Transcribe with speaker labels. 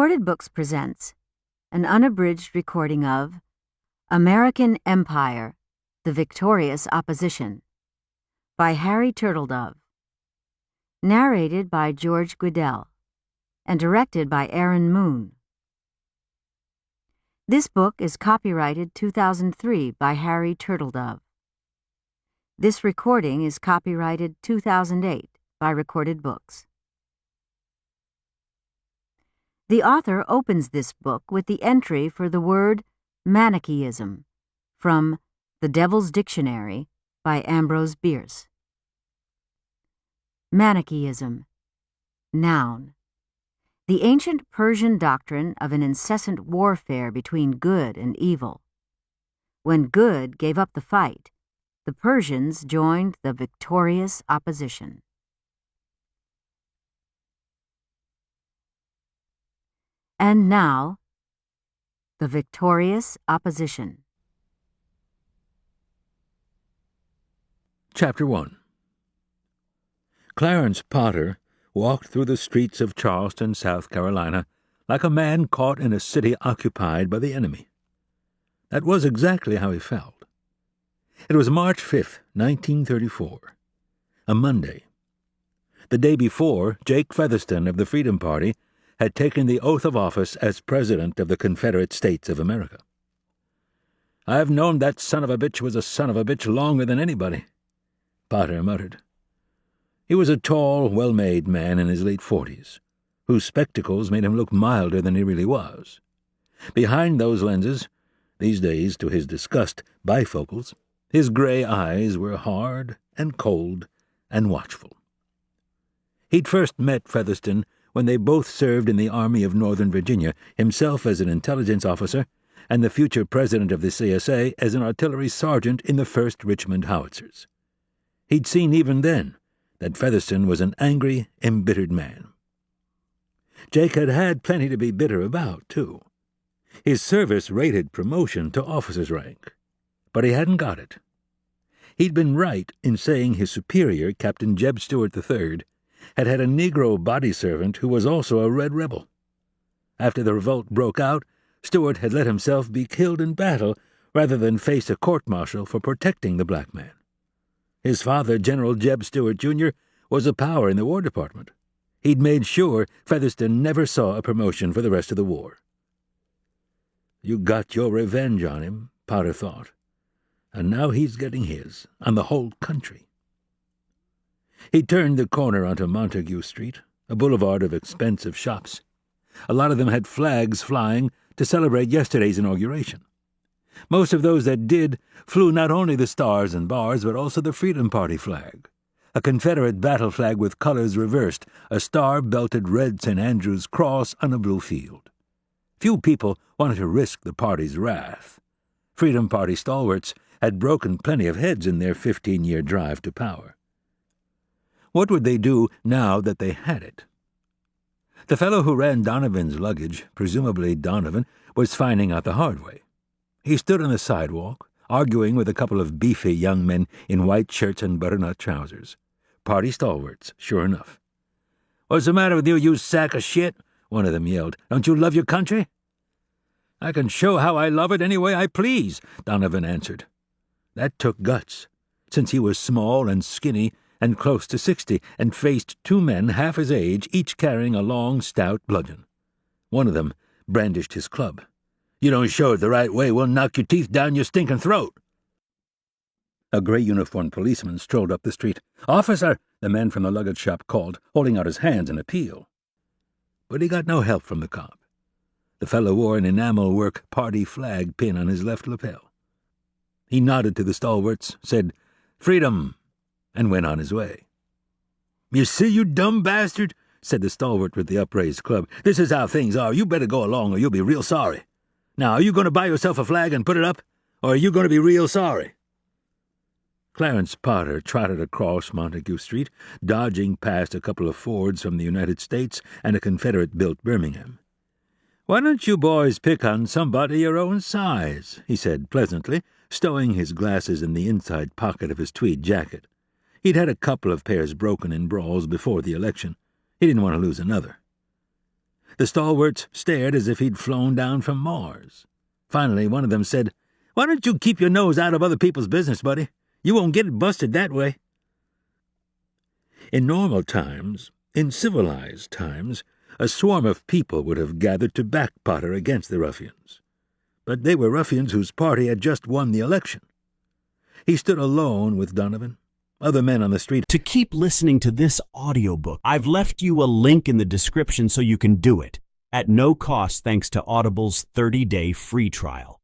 Speaker 1: Books presents an unabridged recording of American Empire, The Victorious Opposition by Harry Turtledove, narrated by George Guidell, and directed by Aaron Moon. This book is copyrighted 2003 by Harry Turtledove. This recording is copyrighted 2008 by Recorded Books. The author opens this book with the entry for the word Manichaeism from The Devil's Dictionary by Ambrose Bierce. Manichaeism. Noun. The ancient Persian doctrine of an incessant warfare between good and evil. When good gave up the fight, the Persians joined the victorious opposition. And now, the victorious opposition.
Speaker 2: Chapter 1. Clarence Potter walked through the streets of Charleston, South Carolina, like a man caught in a city occupied by the enemy. That was exactly how he felt. It was March 5th, 1934, a Monday. The day before, Jake Featherston of the Freedom Party had taken the oath of office as President of the Confederate States of America. "I have known that son of a bitch was a son of a bitch longer than anybody," Potter muttered. He was a tall, well-made man in his late 40s, whose spectacles made him look milder than he really was. Behind those lenses, these days, to his disgust, bifocals, his gray eyes were hard and cold and watchful. He'd first met Featherston when they both served in the Army of Northern Virginia, himself as an intelligence officer and the future president of the CSA as an artillery sergeant in the 1st Richmond Howitzers. He'd seen even then that Featherston was an angry, embittered man. Jake had had plenty to be bitter about, too. His service rated promotion to officer's rank, but he hadn't got it. He'd been right in saying his superior, Captain Jeb Stuart III, had a Negro body servant who was also a Red rebel. After the revolt broke out, Stuart had let himself be killed in battle rather than face a court-martial for protecting the black man. His father, General Jeb Stuart, Jr., was a power in the War Department. He'd made sure Featherston never saw a promotion for the rest of the war. You got your revenge on him, Potter thought, and now he's getting his on the whole country. He turned the corner onto Montague Street, a boulevard of expensive shops. A lot of them had flags flying to celebrate yesterday's inauguration. Most of those that did flew not only the stars and bars, but also the Freedom Party flag, a Confederate battle flag with colors reversed, a star-belted red St. Andrew's cross on a blue field. Few people wanted to risk the party's wrath. Freedom Party stalwarts had broken plenty of heads in their 15-year drive to power. What would they do now that they had it? The fellow who ran Donovan's luggage, presumably Donovan, was finding out the hard way. He stood on the sidewalk, arguing with a couple of beefy young men in white shirts and butternut trousers. Party stalwarts, sure enough. "What's the matter with you, you sack of shit?" one of them yelled. "Don't you love your country?" "I can show how I love it any way I please," Donovan answered. That took guts, since he was small and skinny and close to 60, and faced two men half his age, each carrying a long, stout bludgeon. One of them brandished his club. "You don't show it the right way, we'll knock your teeth down your stinking throat." A gray-uniformed policeman strolled up the street. "Officer!" the man from the luggage shop called, holding out his hands in appeal. But he got no help from the cop. The fellow wore an enamel-work party flag pin on his left lapel. He nodded to the stalwarts, said, "Freedom," and went on his way. "You see, you dumb bastard," said the stalwart with the upraised club. "This is how things are. You better go along or you'll be real sorry. Now, are you going to buy yourself a flag and put it up, or are you going to be real sorry?" Clarence Potter trotted across Montague Street, dodging past a couple of Fords from the United States and a Confederate-built Birmingham. "Why don't you boys pick on somebody your own size?" he said pleasantly, stowing his glasses in the inside pocket of his tweed jacket. He'd had a couple of pairs broken in brawls before the election. He didn't want to lose another. The stalwarts stared as if he'd flown down from Mars. Finally, one of them said, "Why don't you keep your nose out of other people's business, buddy? You won't get busted that way." In normal times, in civilized times, a swarm of people would have gathered to back Potter against the ruffians. But they were ruffians whose party had just won the election. He stood alone with Donovan. Other men on the street.
Speaker 3: To keep listening to this audiobook, I've left you a link in the description so you can do it, at no cost thanks to Audible's 30-day free trial.